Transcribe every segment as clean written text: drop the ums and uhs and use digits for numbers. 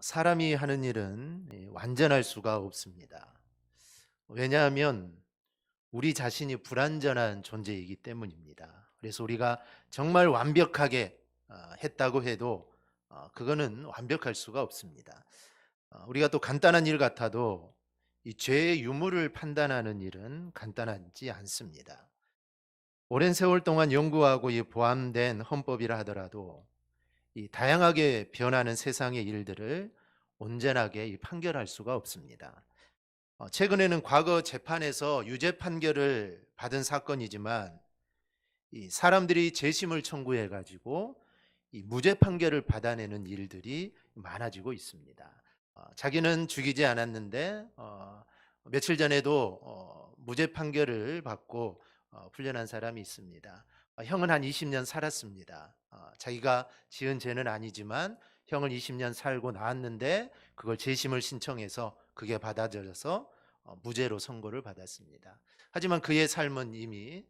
사람이 하는 일은 완전할 수가 없습니다. 왜냐하면 우리 자신이 불완전한 존재이기 때문입니다. 그래서 우리가 정말 완벽하게 했다고 해도 그거는 완벽할 수가 없습니다. 우리가 또 간단한 일 같아도 이 죄의 유무를 판단하는 일은 간단하지 않습니다. 오랜 세월 동안 연구하고 이 보완된 헌법이라 하더라도 이 다양하게 변하는 세상의 일들을 온전하게 판결할 수가 없습니다. 최근에는 과거 재판에서 유죄 판결을 받은 사건이지만 이 사람들이 재심을 청구해 가지고 이 무죄 판결을 받아내는 일들이 많아지고 있습니다. 자기는 죽이지 않았는데 며칠 전에도 무죄 판결을 받고 풀려난 사람이 있습니다. 형은 한 20년 살았습니다. 자기가 지은 죄는 아니지만 형을 20년 살고 나왔는데 그걸 재심을 신청해서 그게 받아들여서 무죄로 선고를 받았습니다. 하지만 그의 삶은 이미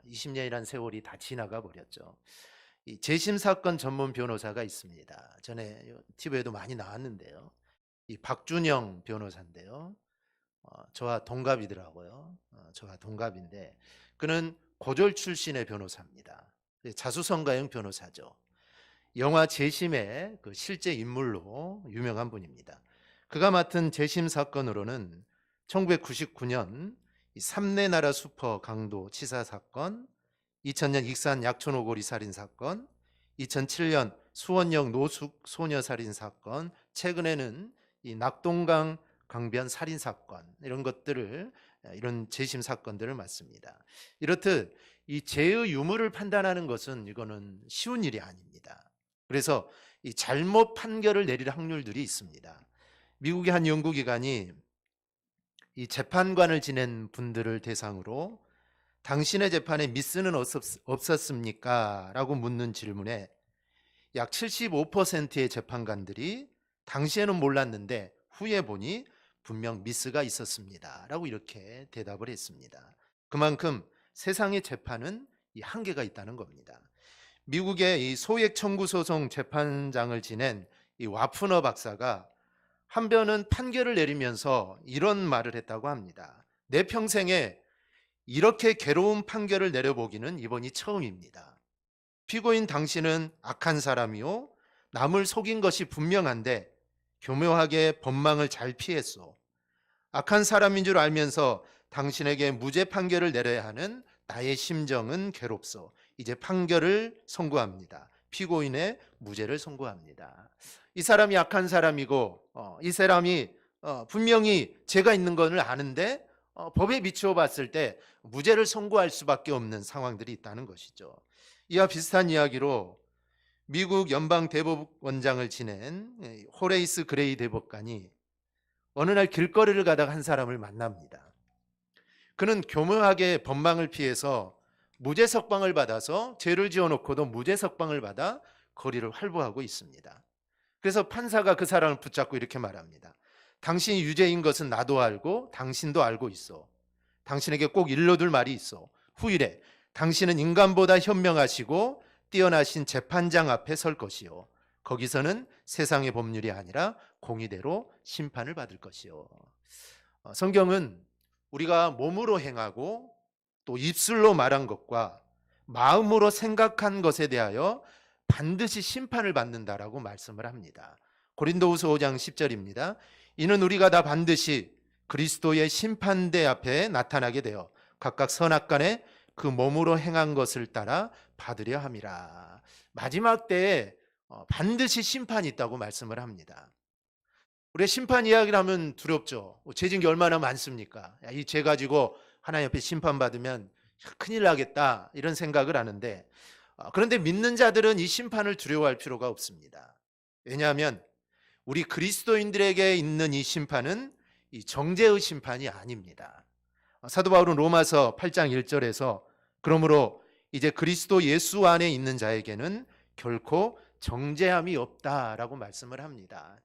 20년이라는 세월이 다 지나가 버렸죠. 이 재심 사건 전문 변호사가 있습니다. 전에 TV에도 많이 나왔는데요. 이 박준영 변호사인데요. 저와 동갑이더라고요. 저와 동갑인데 그는 고졸 출신의 변호사입니다. 자수성가형 변호사죠. 영화 재심의 그 실제 인물로 유명한 분입니다. 그가 맡은 재심 사건으로는 1999년 삼내 나라 슈퍼 강도 치사 사건, 2000년 익산 약촌 오거리 살인 사건, 2007년 수원역 노숙 소녀 살인 사건, 최근에는 이 낙동강 강변 살인 사건 이런 것들을 이런 재심 사건들을 맡습니다. 이렇듯 이 죄의 유무를 판단하는 것은 이거는 쉬운 일이 아닙니다. 그래서 이 잘못 판결을 내릴 확률들이 있습니다. 미국의 한 연구기관이 이 재판관을 지낸 분들을 대상으로 당신의 재판에 미스는 없었습니까? 라고 묻는 질문에 약 75%의 재판관들이 당시에는 몰랐는데 후에 보니 분명 미스가 있었습니다. 라고 이렇게 대답을 했습니다. 그만큼 세상의 재판은 이 한계가 있다는 겁니다. 미국의 이 소액 청구 소송 재판장을 지낸 이 와프너 박사가 한 번은 판결을 내리면서 이런 말을 했다고 합니다. 내 평생에 이렇게 괴로운 판결을 내려보기는 이번이 처음입니다. 피고인 당신은 악한 사람이요 남을 속인 것이 분명한데 교묘하게 법망을 잘 피했소. 악한 사람인 줄 알면서 당신에게 무죄 판결을 내려야 하는 나의 심정은 괴롭소. 이제 판결을 선고합니다. 피고인의 무죄를 선고합니다. 이 사람이 악한 사람이고 이 사람이 분명히 죄가 있는 것을 아는데 법에 비추어 봤을 때 무죄를 선고할 수밖에 없는 상황들이 있다는 것이죠. 이와 비슷한 이야기로 미국 연방 대법원장을 지낸 호레이스 그레이 대법관이 어느 날 길거리를 가다가 한 사람을 만납니다. 그는 교묘하게 법망을 피해서 무죄 석방을 받아서 죄를 지어놓고도 무죄 석방을 받아 거리를 활보하고 있습니다. 그래서 판사가 그 사람을 붙잡고 이렇게 말합니다. 당신이 유죄인 것은 나도 알고 당신도 알고 있어. 당신에게 꼭 일러둘 말이 있어. 후일에 당신은 인간보다 현명하시고 뛰어나신 재판장 앞에 설 것이요. 거기서는 세상의 법률이 아니라 공의대로 심판을 받을 것이요. 성경은 우리가 몸으로 행하고 또 입술로 말한 것과 마음으로 생각한 것에 대하여 반드시 심판을 받는다라고 말씀을 합니다. 고린도후서 5장 10절입니다. 이는 우리가 다 반드시 그리스도의 심판대 앞에 나타나게 되어 각각 선악간에 그 몸으로 행한 것을 따라 받으려 함이라. 마지막 때에 반드시 심판이 있다고 말씀을 합니다. 우리가 심판 이야기를 하면 두렵죠. 죄진 게 얼마나 많습니까? 이 죄 가지고 하나님 앞에 심판받으면 큰일 나겠다 이런 생각을 하는데 그런데 믿는 자들은 이 심판을 두려워할 필요가 없습니다. 왜냐하면 우리 그리스도인들에게 있는 이 심판은 이 정죄의 심판이 아닙니다. 사도 바울은 로마서 8장 1절에서 그러므로 이제 그리스도 예수 안에 있는 자에게는 결코 정죄함이 없다라고 말씀을 합니다.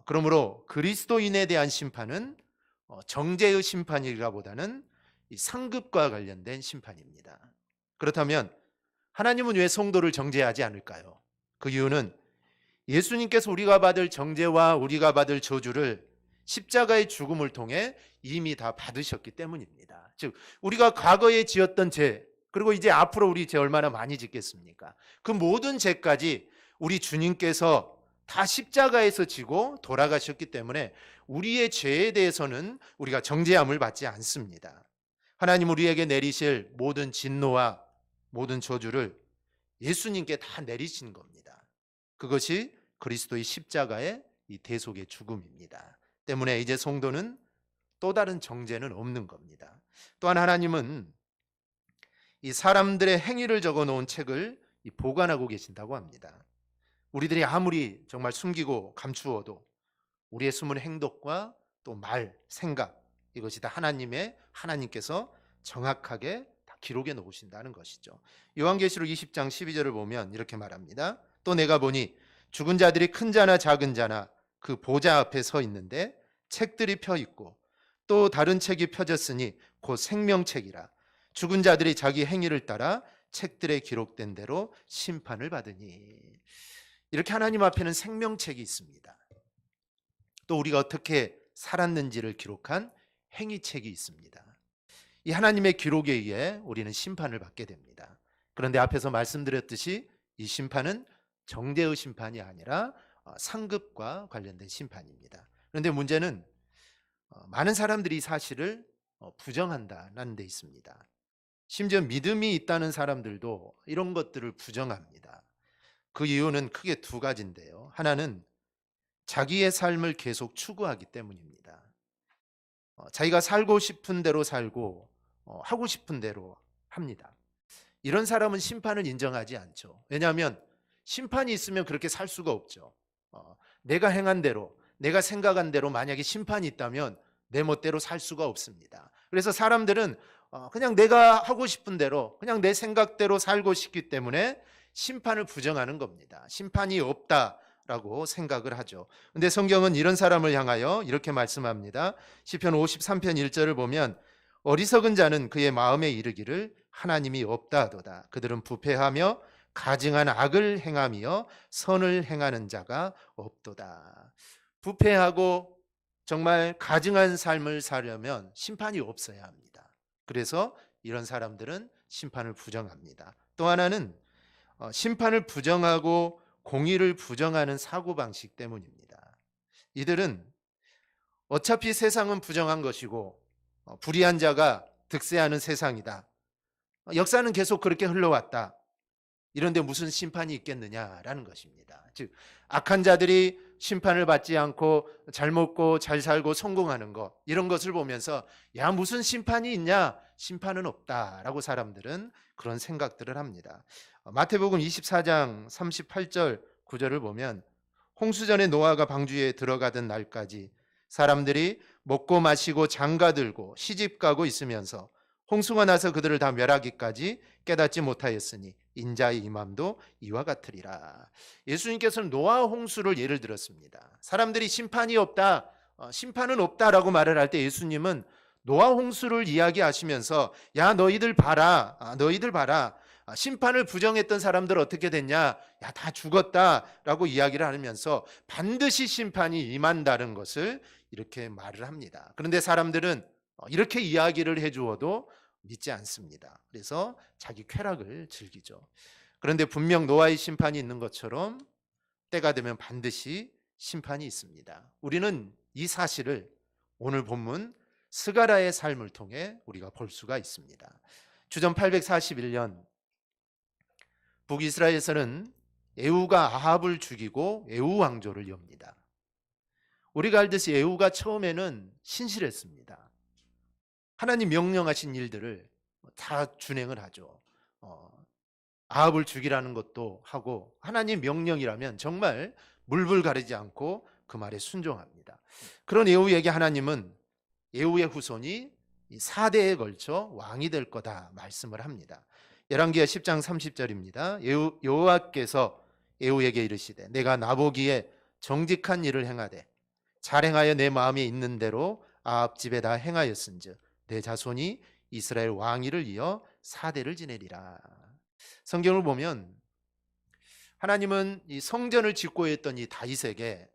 그러므로 그리스도인에 대한 심판은 정죄의 심판이라보다는 상급과 관련된 심판입니다. 그렇다면 하나님은 왜 성도를 정죄하지 않을까요? 그 이유는 예수님께서 우리가 받을 정죄와 우리가 받을 저주를 십자가의 죽음을 통해 이미 다 받으셨기 때문입니다. 즉 우리가 과거에 지었던 죄, 그리고 이제 앞으로 우리 죄 얼마나 많이 짓겠습니까? 그 모든 죄까지 우리 주님께서 다 십자가에서 지고 돌아가셨기 때문에 우리의 죄에 대해서는 우리가 정죄함을 받지 않습니다. 하나님 우리에게 내리실 모든 진노와 모든 저주를 예수님께 다 내리신 겁니다. 그것이 그리스도의 십자가의 이 대속의 죽음입니다. 때문에 이제 성도는 또 다른 정죄는 없는 겁니다. 또한 하나님은 이 사람들의 행위를 적어 놓은 책을 보관하고 계신다고 합니다. 우리들이 아무리 정말 숨기고 감추어도 우리의 숨은 행동과 또 말, 생각, 이것이 다 하나님께서 정확하게 다 기록해 놓으신다는 것이죠. 요한계시록 20장 12절을 보면 이렇게 말합니다. 또 내가 보니 죽은 자들이 큰 자나 작은 자나 그 보좌 앞에 서 있는데 책들이 펴 있고 또 다른 책이 펴졌으니 곧 생명책이라. 죽은 자들이 자기 행위를 따라 책들에 기록된 대로 심판을 받으니. 이렇게 하나님 앞에는 생명책이 있습니다. 또 우리가 어떻게 살았는지를 기록한 행위책이 있습니다. 이 하나님의 기록에 의해 우리는 심판을 받게 됩니다. 그런데 앞에서 말씀드렸듯이 이 심판은 정죄의 심판이 아니라 상급과 관련된 심판입니다. 그런데 문제는 많은 사람들이 이 사실을 부정한다는 데 있습니다. 심지어 믿음이 있다는 사람들도 이런 것들을 부정합니다. 그 이유는 크게 두 가지인데요. 하나는 자기의 삶을 계속 추구하기 때문입니다. 자기가 살고 싶은 대로 살고 하고 싶은 대로 합니다. 이런 사람은 심판을 인정하지 않죠. 왜냐하면 심판이 있으면 그렇게 살 수가 없죠. 내가 행한 대로, 내가 생각한 대로 만약에 심판이 있다면 내 멋대로 살 수가 없습니다. 그래서 사람들은 그냥 내가 하고 싶은 대로, 그냥 내 생각대로 살고 싶기 때문에 심판을 부정하는 겁니다. 심판이 없다라고 생각을 하죠. 근데 성경은 이런 사람을 향하여 이렇게 말씀합니다. 시편 53편 1절을 보면 어리석은 자는 그의 마음에 이르기를 하나님이 없다 하도다. 그들은 부패하며 가증한 악을 행하며 선을 행하는 자가 없도다. 부패하고 정말 가증한 삶을 살려면 심판이 없어야 합니다. 그래서 이런 사람들은 심판을 부정합니다. 또 하나는 심판을 부정하고 공의를 부정하는 사고방식 때문입니다. 이들은 어차피 세상은 부정한 것이고 불의한 자가 득세하는 세상이다. 역사는 계속 그렇게 흘러왔다. 이런데 무슨 심판이 있겠느냐라는 것입니다. 즉 악한 자들이 심판을 받지 않고 잘 먹고 잘 살고 성공하는 것, 이런 것을 보면서 야 무슨 심판이 있냐, 심판은 없다라고 사람들은 그런 생각들을 합니다. 마태복음 24장 38절 9절을 보면 홍수전에 노아가 방주에 들어가던 날까지 사람들이 먹고 마시고 장가들고 시집가고 있으면서 홍수가 나서 그들을 다 멸하기까지 깨닫지 못하였으니 인자의 임함도 이와 같으리라. 예수님께서는 노아 홍수를 예를 들었습니다. 사람들이 심판이 없다, 심판은 없다라고 말을 할 때 예수님은 노아 홍수를 이야기하시면서 야 너희들 봐라, 너희들 봐라, 심판을 부정했던 사람들 어떻게 됐냐, 야 다 죽었다라고 이야기를 하면서 반드시 심판이 임한다는 것을 이렇게 말을 합니다. 그런데 사람들은 이렇게 이야기를 해주어도 믿지 않습니다. 그래서 자기 쾌락을 즐기죠. 그런데 분명 노아의 심판이 있는 것처럼 때가 되면 반드시 심판이 있습니다. 우리는 이 사실을 오늘 본문 스가랴의 삶을 통해 우리가 볼 수가 있습니다. 주전 841년 북이스라엘에서는 에후가 아합을 죽이고 에후 왕조를 엽니다. 우리가 알듯이 에후가 처음에는 신실했습니다. 하나님 명령하신 일들을 다 준행을 하죠. 아합을 죽이라는 것도 하고 하나님 명령이라면 정말 물불 가리지 않고 그 말에 순종합니다. 그런 에후에게 하나님은 에후의 후손이 4대에 걸쳐 왕이 될 거다 말씀을 합니다. 열왕기하 10장 30절입니다. 여호와께서 에후에게 이르시되 내가 나보기에 정직한 일을 행하되 잘 행하여 내 마음에 있는 대로 아합 집에 다 행하였은즉 내 자손이 이스라엘 왕위를 이어 4대를 지내리라. 성경을 보면 하나님은 이 성전을 짓고 있던 이 다윗에게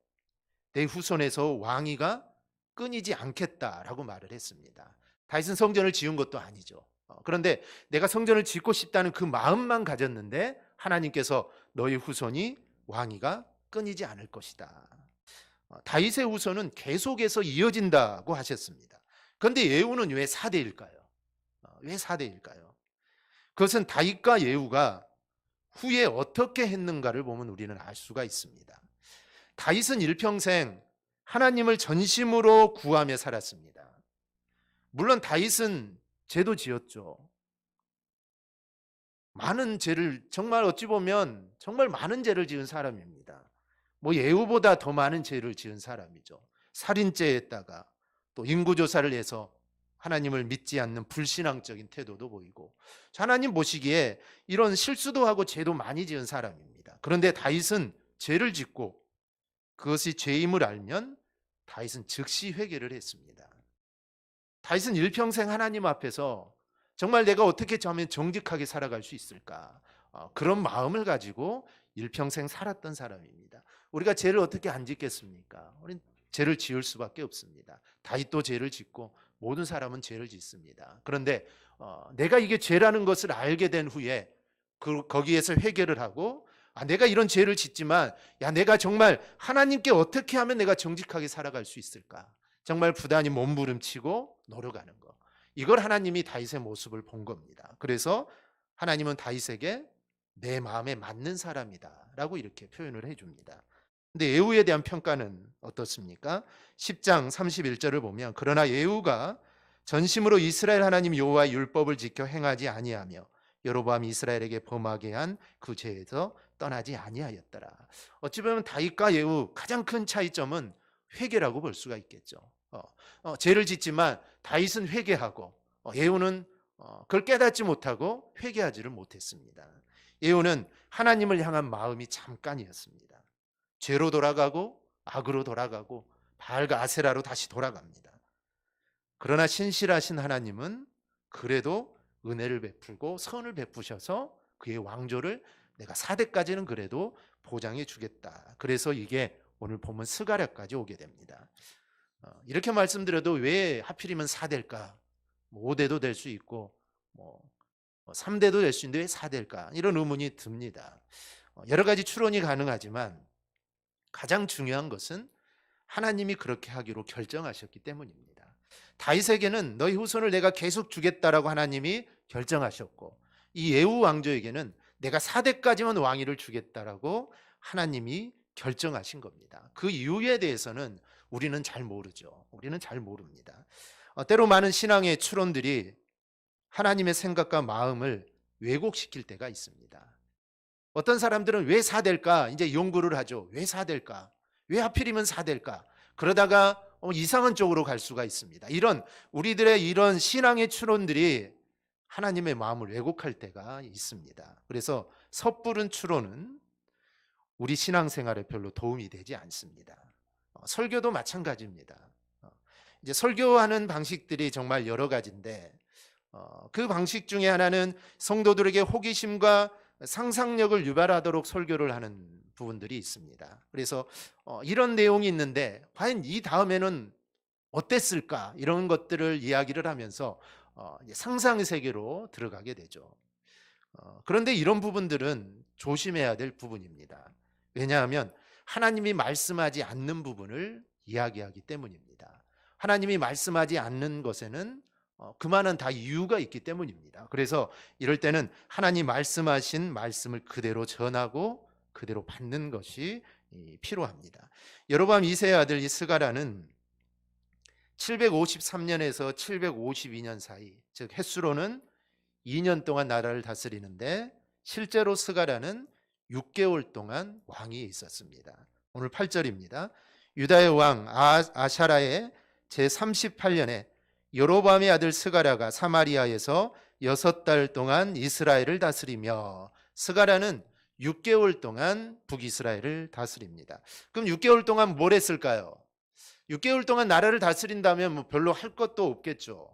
내 후손에서 왕위가 끊이지 않겠다라고 말을 했습니다. 다윗은 성전을 지은 것도 아니죠. 그런데 내가 성전을 짓고 싶다는 그 마음만 가졌는데 하나님께서 너희 후손이 왕위가 끊이지 않을 것이다. 다윗의 후손은 계속해서 이어진다고 하셨습니다. 그런데 예후는 왜 4대일까요? 왜 4대일까요? 그것은 다윗과 예후가 후에 어떻게 했는가를 보면 우리는 알 수가 있습니다. 다윗은 일평생 하나님을 전심으로 구하며 살았습니다. 물론 다윗은 죄도 지었죠. 많은 죄를, 정말 어찌 보면 정말 많은 죄를 지은 사람입니다. 뭐 예후보다 더 많은 죄를 지은 사람이죠. 살인죄에다가 또 인구조사를 해서 하나님을 믿지 않는 불신앙적인 태도도 보이고, 하나님 보시기에 이런 실수도 하고 죄도 많이 지은 사람입니다. 그런데 다윗은 죄를 짓고 그것이 죄임을 알면 다윗은 즉시 회개를 했습니다. 다윗은 일평생 하나님 앞에서 정말 내가 어떻게 하면 정직하게 살아갈 수 있을까, 그런 마음을 가지고 일평생 살았던 사람입니다. 우리가 죄를 어떻게 안 짓겠습니까? 우리는 죄를 지을 수밖에 없습니다. 다윗도 죄를 짓고 모든 사람은 죄를 짓습니다. 그런데 내가 이게 죄라는 것을 알게 된 후에 거기에서 회개를 하고, 내가 이런 죄를 짓지만 내가 정말 하나님께 어떻게 하면 내가 정직하게 살아갈 수 있을까, 정말 부단히 몸부림치고 노력하는 거, 이걸 하나님이 다윗의 모습을 본 겁니다. 그래서 하나님은 다윗에게 내 마음에 맞는 사람이다 라고 이렇게 표현을 해줍니다. 근데 예후에 대한 평가는 어떻습니까? 10장 31절을 보면, 그러나 예후가 전심으로 이스라엘 하나님 여호와의 율법을 지켜 행하지 아니하며 여로보암이 이스라엘에게 범하게 한 그 죄에서 떠나지 아니하였더라. 어찌 보면 다윗과 예후 가장 큰 차이점은 회개라고 볼 수가 있겠죠. 죄를 짓지만 다윗은 회개하고 예후는 그걸 깨닫지 못하고 회개하지를 못했습니다. 예후는 하나님을 향한 마음이 잠깐이었습니다. 죄로 돌아가고 악으로 돌아가고 바알과 아세라로 다시 돌아갑니다. 그러나 신실하신 하나님은 그래도 은혜를 베풀고 선을 베푸셔서 그의 왕조를 내가 4대까지는 그래도 보장해 주겠다. 그래서 이게 오늘 보면 스가랴까지 오게 됩니다. 이렇게 말씀드려도 왜 하필이면 4대일까? 5대도 될 수 있고 3대도 될 수 있는데 왜 4대일까? 이런 의문이 듭니다. 여러 가지 추론이 가능하지만 가장 중요한 것은 하나님이 그렇게 하기로 결정하셨기 때문입니다. 다윗에게는 너희 후손을 내가 계속 주겠다라고 하나님이 결정하셨고, 이 예후 왕조에게는 내가 4대까지만 왕위를 주겠다라고 하나님이 결정하신 겁니다. 그 이유에 대해서는 우리는 잘 모르죠. 우리는 잘 모릅니다. 때로 많은 신앙의 추론들이 하나님의 생각과 마음을 왜곡시킬 때가 있습니다. 어떤 사람들은 왜 4대일까? 이제 연구를 하죠. 왜 4대일까? 왜 하필이면 4대일까? 그러다가 이상한 쪽으로 갈 수가 있습니다. 이런 우리들의 이런 신앙의 추론들이 하나님의 마음을 왜곡할 때가 있습니다. 그래서 섣부른 추론은 우리 신앙생활에 별로 도움이 되지 않습니다. 설교도 마찬가지입니다. 이제 설교하는 방식들이 정말 여러 가지인데 그 방식 중에 하나는 성도들에게 호기심과 상상력을 유발하도록 설교를 하는 부분들이 있습니다. 그래서 이런 내용이 있는데 과연 이 다음에는 어땠을까, 이런 것들을 이야기를 하면서 상상의 세계로 들어가게 되죠. 그런데 이런 부분들은 조심해야 될 부분입니다. 왜냐하면 하나님이 말씀하지 않는 부분을 이야기하기 때문입니다. 하나님이 말씀하지 않는 것에는 그만한 다 이유가 있기 때문입니다. 그래서 이럴 때는 하나님 말씀하신 말씀을 그대로 전하고 그대로 받는 것이 필요합니다. 여로보암 2세의 아들 이 스가랴는 753년에서 752년 사이, 즉 햇수로는 2년 동안 나라를 다스리는데 실제로 스가랴는 6개월 동안 왕이 있었습니다. 오늘 8절입니다. 유다의 왕 아샤라의 제38년에 여로보암의 아들 스가랴가 사마리아에서 6달 동안 이스라엘을 다스리며, 스가랴는 6개월 동안 북이스라엘을 다스립니다. 그럼 6개월 동안 뭘 했을까요? 6개월 동안 나라를 다스린다면 별로 할 것도 없겠죠.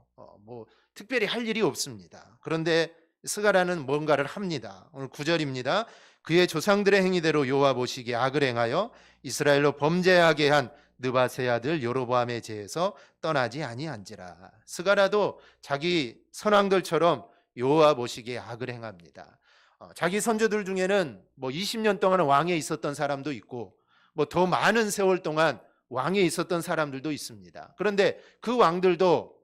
특별히 할 일이 없습니다. 그런데 스가랴는 뭔가를 합니다. 오늘 9절입니다. 그의 조상들의 행위대로 여호와 보시기에 악을 행하여 이스라엘로 범죄하게 한 느바세 아들 여로보암의 죄에서 떠나지 아니한지라. 스가랴도 자기 선왕들처럼 여호와 보시기에 악을 행합니다. 자기 선조들 중에는 뭐 20년 동안 왕에 있었던 사람도 있고 뭐 더 많은 세월 동안 왕에 있었던 사람들도 있습니다. 그런데 그 왕들도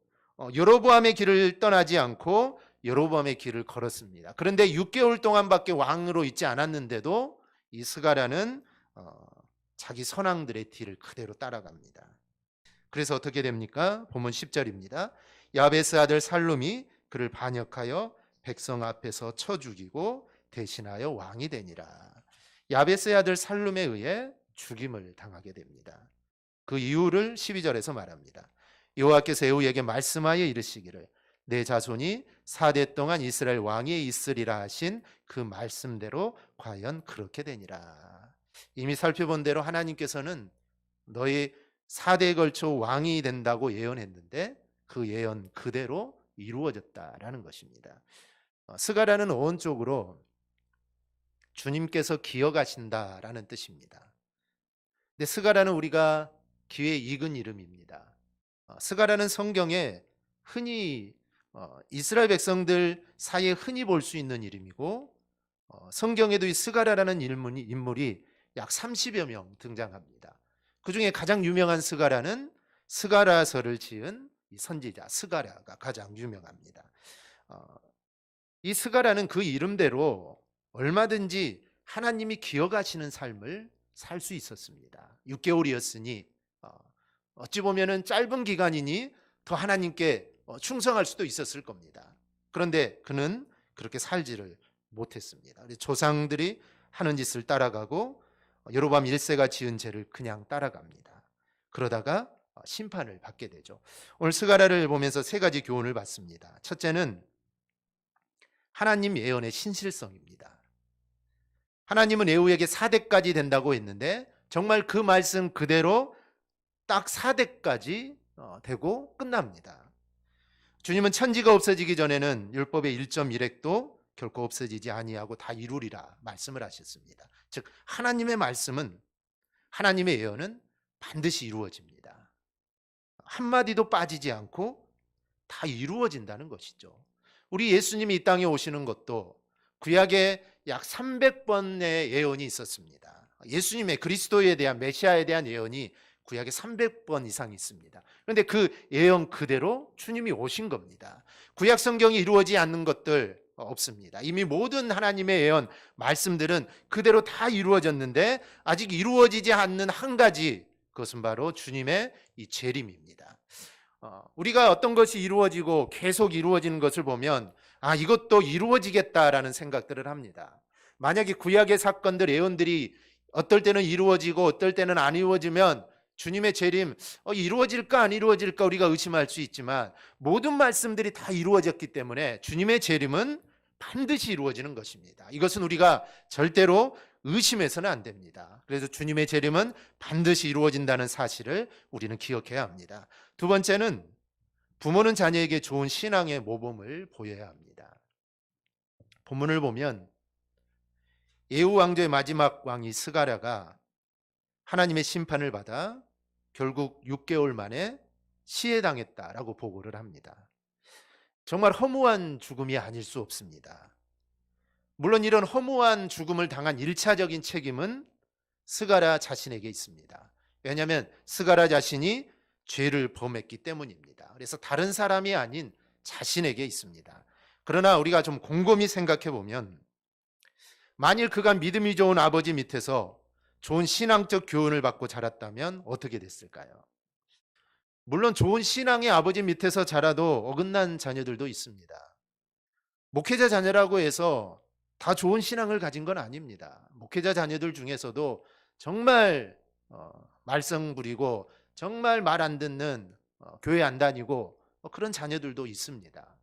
여로보암의 길을 떠나지 않고 여로보암의 길을 걸었습니다. 그런데 6개월 동안밖에 왕으로 있지 않았는데도 이 스가랴는 자기 선왕들의 뒤를 그대로 따라갑니다. 그래서 어떻게 됩니까? 본문 10절입니다. 야베스 아들 살룸이 그를 반역하여 백성 앞에서 쳐 죽이고 대신하여 왕이 되니라. 야베스의 아들 살룸에 의해 죽임을 당하게 됩니다. 그 이유를 12절에서 말합니다. 여호와께서 에후에게 말씀하여 이르시기를 내 자손이 4대 동안 이스라엘 왕이 있으리라 하신 그 말씀대로 과연 그렇게 되니라. 이미 살펴본 대로 하나님께서는 너희 4대에 걸쳐 왕이 된다고 예언했는데 그 예언 그대로 이루어졌다라는 것입니다. 스가랴는 어원적으로 주님께서 기억하신다라는 뜻입니다. 근데 스가랴는 우리가 귀에 익은 이름입니다. 스가랴는 성경에 흔히 이스라엘 백성들 사이에 흔히 볼 수 있는 이름이고 성경에도 이 스가랴라는 인물이 약 30여 명 등장합니다. 그 중에 가장 유명한 스가랴는 스가랴서를 지은 이 선지자 스가랴가 가장 유명합니다. 이 스가랴는 그 이름대로 얼마든지 하나님이 기억하시는 삶을 살 수 있었습니다. 6개월이었으니 어찌 보면은 짧은 기간이니 더 하나님께 충성할 수도 있었을 겁니다. 그런데 그는 그렇게 살지를 못했습니다. 조상들이 하는 짓을 따라가고 여로보암 1세가 지은 죄를 그냥 따라갑니다. 그러다가 심판을 받게 되죠. 오늘 스가랴를 보면서 세 가지 교훈을 받습니다. 첫째는 하나님 예언의 신실성입니다. 하나님은 에후에게 4대까지 된다고 했는데 정말 그 말씀 그대로 딱 4대까지 되고 끝납니다. 주님은 천지가 없어지기 전에는 율법의 1.1획도 결코 없어지지 아니하고 다 이루리라 말씀을 하셨습니다. 즉 하나님의 말씀은 하나님의 예언은 반드시 이루어집니다. 한마디도 빠지지 않고 다 이루어진다는 것이죠. 우리 예수님이 이 땅에 오시는 것도 구약에 약 300번의 예언이 있었습니다. 예수님의 그리스도에 대한 메시아에 대한 예언이 구약에 300번 이상 있습니다. 그런데 그 예언 그대로 주님이 오신 겁니다. 구약 성경이 이루어지지 않는 것들 없습니다. 이미 모든 하나님의 예언 말씀들은 그대로 다 이루어졌는데 아직 이루어지지 않는 한 가지, 그것은 바로 주님의 이 재림입니다. 우리가 어떤 것이 이루어지고 계속 이루어지는 것을 보면 이것도 이루어지겠다라는 생각들을 합니다. 만약에 구약의 사건들, 예언들이 어떨 때는 이루어지고 어떨 때는 안 이루어지면 주님의 재림 이루어질까 안 이루어질까 우리가 의심할 수 있지만 모든 말씀들이 다 이루어졌기 때문에 주님의 재림은 반드시 이루어지는 것입니다. 이것은 우리가 절대로 의심해서는 안 됩니다. 그래서 주님의 재림은 반드시 이루어진다는 사실을 우리는 기억해야 합니다. 두 번째는 부모는 자녀에게 좋은 신앙의 모범을 보여야 합니다. 본문을 보면 예후 왕조의 마지막 왕이 스가랴가 하나님의 심판을 받아 결국 6개월 만에 시해당했다라고 보고를 합니다. 정말 허무한 죽음이 아닐 수 없습니다. 물론 이런 허무한 죽음을 당한 1차적인 책임은 스가랴 자신에게 있습니다. 왜냐하면 스가랴 자신이 죄를 범했기 때문입니다. 그래서 다른 사람이 아닌 자신에게 있습니다. 그러나 우리가 좀 곰곰이 생각해 보면 만일 그가 믿음이 좋은 아버지 밑에서 좋은 신앙적 교훈을 받고 자랐다면 어떻게 됐을까요? 물론 좋은 신앙의 아버지 밑에서 자라도 어긋난 자녀들도 있습니다. 목회자 자녀라고 해서 다 좋은 신앙을 가진 건 아닙니다. 목회자 자녀들 중에서도 정말 말썽 부리고 정말 말 안 듣는 교회 안 다니고 그런 자녀들도 있습니다.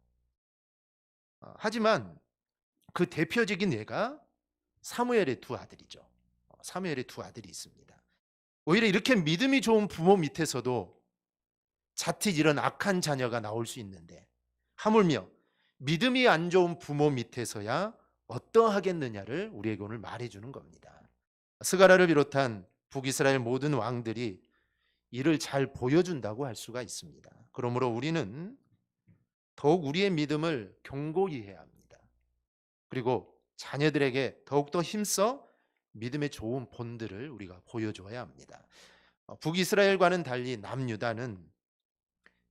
하지만 그 대표적인 예가 사무엘의 두 아들이죠. 사무엘의 두 아들이 있습니다. 오히려 이렇게 믿음이 좋은 부모 밑에서도 자칫 이런 악한 자녀가 나올 수 있는데 하물며 믿음이 안 좋은 부모 밑에서야 어떠하겠느냐를 우리에게 오늘 말해주는 겁니다. 스가랴를 비롯한 북이스라엘 모든 왕들이 이를 잘 보여준다고 할 수가 있습니다. 그러므로 우리는 더욱 우리의 믿음을 견고히 해야 합니다. 그리고 자녀들에게 더욱더 힘써 믿음의 좋은 본들을 우리가 보여줘야 합니다. 북이스라엘과는 달리 남유다는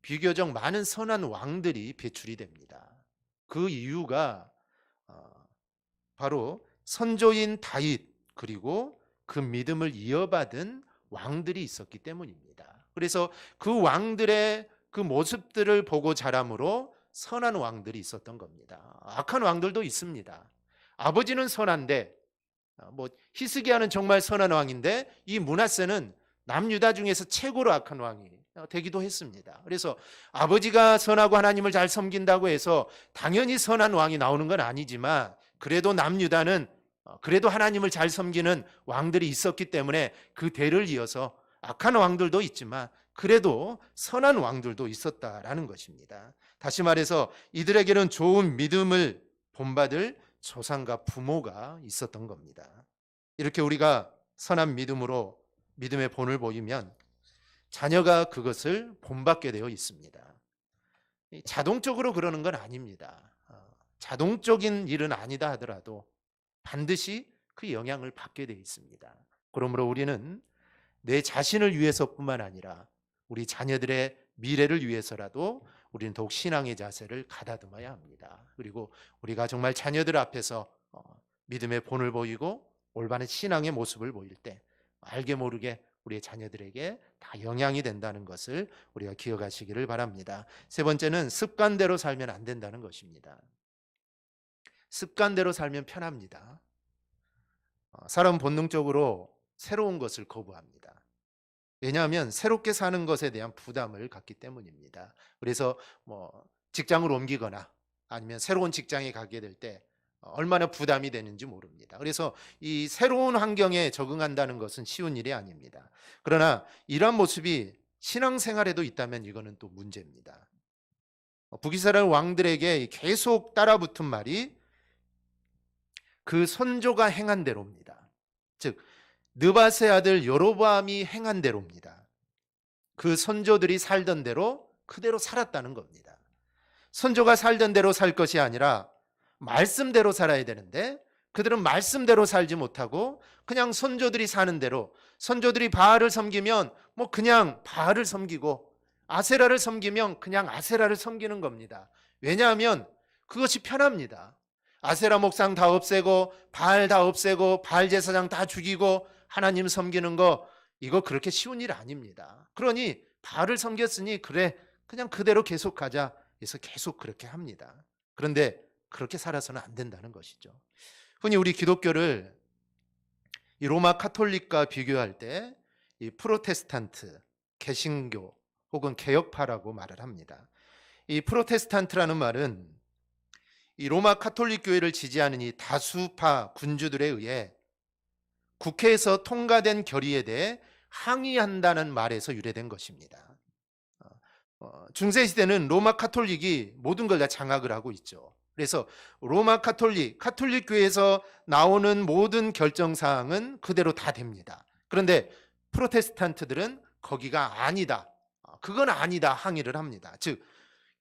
비교적 많은 선한 왕들이 배출이 됩니다. 그 이유가 바로 선조인 다윗 그리고 그 믿음을 이어받은 왕들이 있었기 때문입니다. 그래서 그 왕들의 그 모습들을 보고 자라므로 선한 왕들이 있었던 겁니다. 악한 왕들도 있습니다. 아버지는 선한데 히스기야는 정말 선한 왕인데 이 므낫세는 남유다 중에서 최고로 악한 왕이 되기도 했습니다. 그래서 아버지가 선하고 하나님을 잘 섬긴다고 해서 당연히 선한 왕이 나오는 건 아니지만 그래도 남유다는 그래도 하나님을 잘 섬기는 왕들이 있었기 때문에 그 대를 이어서 악한 왕들도 있지만 그래도 선한 왕들도 있었다라는 것입니다. 다시 말해서 이들에게는 좋은 믿음을 본받을 조상과 부모가 있었던 겁니다. 이렇게 우리가 선한 믿음으로 믿음의 본을 보이면 자녀가 그것을 본받게 되어 있습니다. 자동적으로 그러는 건 아닙니다. 자동적인 일은 아니다 하더라도 반드시 그 영향을 받게 되어 있습니다. 그러므로 우리는 내 자신을 위해서뿐만 아니라 우리 자녀들의 미래를 위해서라도 우리는 더욱 신앙의 자세를 가다듬어야 합니다. 그리고 우리가 정말 자녀들 앞에서 믿음의 본을 보이고 올바른 신앙의 모습을 보일 때 알게 모르게 우리의 자녀들에게 다 영향이 된다는 것을 우리가 기억하시기를 바랍니다. 세 번째는 습관대로 살면 안 된다는 것입니다. 습관대로 살면 편합니다. 사람은 본능적으로 새로운 것을 거부합니다. 왜냐하면 새롭게 사는 것에 대한 부담을 갖기 때문입니다. 그래서 직장을 옮기거나 아니면 새로운 직장에 가게 될 때 얼마나 부담이 되는지 모릅니다. 그래서 이 새로운 환경에 적응한다는 것은 쉬운 일이 아닙니다. 그러나 이러한 모습이 신앙생활에도 있다면 이거는 또 문제입니다. 북이스라엘 왕들에게 계속 따라붙은 말이 그 선조가 행한 대로입니다. 즉 느밧의 아들 여로보암이 행한 대로입니다. 그 선조들이 살던 대로 그대로 살았다는 겁니다. 선조가 살던 대로 살 것이 아니라 말씀대로 살아야 되는데 그들은 말씀대로 살지 못하고 그냥 선조들이 사는 대로, 선조들이 바알을 섬기면 그냥 바알을 섬기고 아세라를 섬기면 그냥 아세라를 섬기는 겁니다. 왜냐하면 그것이 편합니다. 아세라 목상 다 없애고 바알 다 없애고 바알 제사장 다 죽이고 하나님 섬기는 거 이거 그렇게 쉬운 일 아닙니다. 그러니 바알을 섬겼으니 그래 그냥 그대로 계속 가자 해서 계속 그렇게 합니다. 그런데 그렇게 살아서는 안 된다는 것이죠. 흔히 우리 기독교를 이 로마 카톨릭과 비교할 때 이 프로테스탄트, 개신교 혹은 개혁파라고 말을 합니다. 이 프로테스탄트라는 말은 이 로마 카톨릭 교회를 지지하는 이 다수파 군주들에 의해 국회에서 통과된 결의에 대해 항의한다는 말에서 유래된 것입니다. 중세시대는 로마 카톨릭이 모든 걸 다 장악을 하고 있죠. 그래서 로마 카톨릭 교회에서 나오는 모든 결정사항은 그대로 다 됩니다. 그런데 프로테스탄트들은 거기가 아니다. 그건 아니다 항의를 합니다. 즉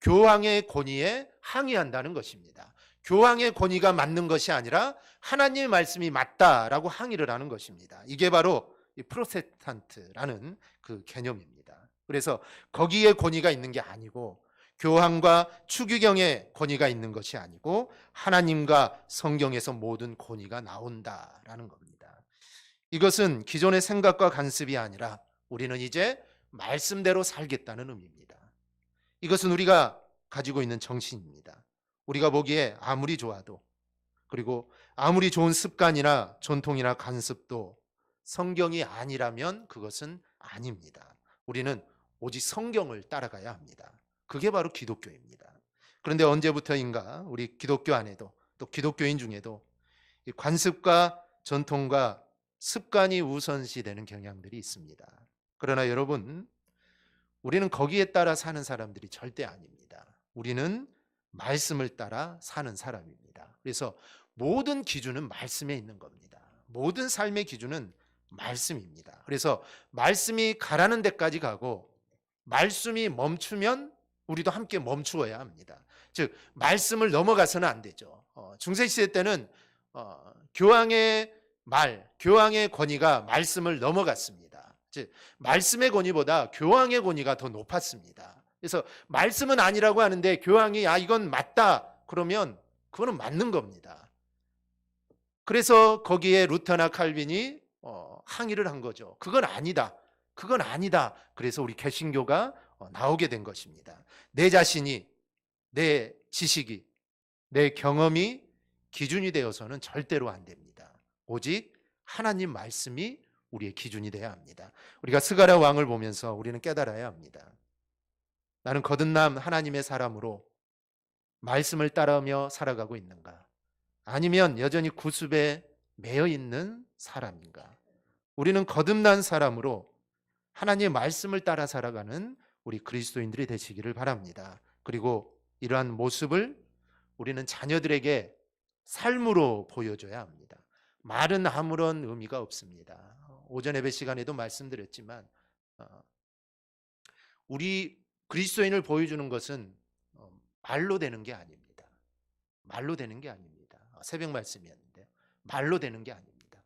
교황의 권위에 항의한다는 것입니다. 교황의 권위가 맞는 것이 아니라 하나님의 말씀이 맞다라고 항의를 하는 것입니다. 이게 바로 이 프로테스탄트라는 그 개념입니다. 그래서 거기에 권위가 있는 게 아니고 교황과 추기경의 권위가 있는 것이 아니고 하나님과 성경에서 모든 권위가 나온다라는 겁니다. 이것은 기존의 생각과 간섭이 아니라 우리는 이제 말씀대로 살겠다는 의미입니다. 이것은 우리가 가지고 있는 정신입니다. 우리가 보기에 아무리 좋아도 그리고 아무리 좋은 습관이나 전통이나 간섭도 성경이 아니라면 그것은 아닙니다. 우리는 오직 성경을 따라가야 합니다. 그게 바로 기독교입니다. 그런데 언제부터인가 우리 기독교 안에도 또 기독교인 중에도 이 관습과 전통과 습관이 우선시되는 경향들이 있습니다. 그러나 여러분, 우리는 거기에 따라 사는 사람들이 절대 아닙니다. 우리는 말씀을 따라 사는 사람입니다. 그래서 모든 기준은 말씀에 있는 겁니다. 모든 삶의 기준은 말씀입니다. 그래서 말씀이 가라는 데까지 가고 말씀이 멈추면 우리도 함께 멈추어야 합니다. 즉 말씀을 넘어가서는 안 되죠. 중세시대 때는 교황의 교황의 권위가 말씀을 넘어갔습니다. 즉 말씀의 권위보다 교황의 권위가 더 높았습니다. 그래서 말씀은 아니라고 하는데 교황이 이건 맞다 그러면 그거는 맞는 겁니다. 그래서 거기에 루터나 칼빈이 항의를 한 거죠. 그건 아니다. 그건 아니다. 그래서 우리 개신교가 나오게 된 것입니다. 내 자신이, 내 지식이, 내 경험이 기준이 되어서는 절대로 안 됩니다. 오직 하나님 말씀이 우리의 기준이 되어야 합니다. 우리가 스가랴 왕을 보면서 우리는 깨달아야 합니다. 나는 거듭난 하나님의 사람으로 말씀을 따르며 살아가고 있는가? 아니면 여전히 구습에 매여 있는 사람인가? 우리는 거듭난 사람으로 하나님의 말씀을 따라 살아가는 우리 그리스도인들이 되시기를 바랍니다. 그리고 이러한 모습을 우리는 자녀들에게 삶으로 보여줘야 합니다. 말은 아무런 의미가 없습니다. 오전 예배 시간에도 말씀드렸지만 우리 그리스도인을 보여주는 것은 말로 되는 게 아닙니다. 말로 되는 게 아닙니다. 새벽 말씀이었는데 말로 되는 게 아닙니다.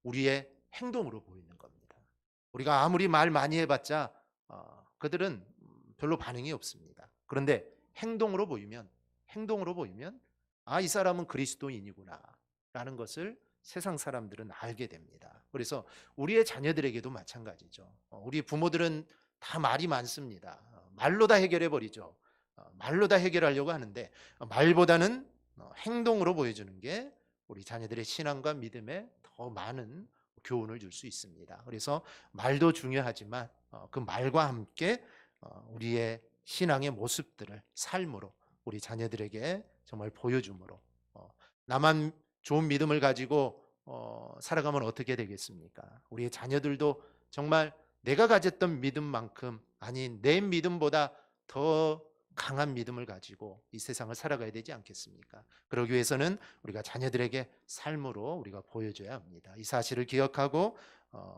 우리의 행동으로 보이는 겁니다. 우리가 아무리 말 많이 해봤자 그들은 별로 반응이 없습니다. 그런데 행동으로 보이면 이 사람은 그리스도인이구나 라는 것을 세상 사람들은 알게 됩니다. 그래서 우리의 자녀들에게도 마찬가지죠. 우리 부모들은 다 말이 많습니다. 말로 다 해결해 버리죠. 말로 다 해결하려고 하는데 말보다는 행동으로 보여주는 게 우리 자녀들의 신앙과 믿음에 더 많은 교훈을 줄 수 있습니다. 그래서 말도 중요하지만 그 말과 함께 우리의 신앙의 모습들을 삶으로 우리 자녀들에게 정말 보여줌으로 나만 좋은 믿음을 가지고 살아가면 어떻게 되겠습니까? 우리의 자녀들도 정말 내가 가졌던 믿음만큼 아니 내 믿음보다 더 강한 믿음을 가지고 이 세상을 살아가야 되지 않겠습니까? 그러기 위해서는 우리가 자녀들에게 삶으로 우리가 보여줘야 합니다. 이 사실을 기억하고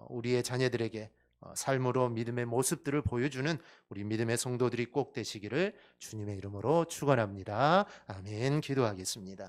우리의 자녀들에게 삶으로 믿음의 모습들을 보여주는 우리 믿음의 성도들이 꼭 되시기를 주님의 이름으로 축원합니다. 아멘. 기도하겠습니다.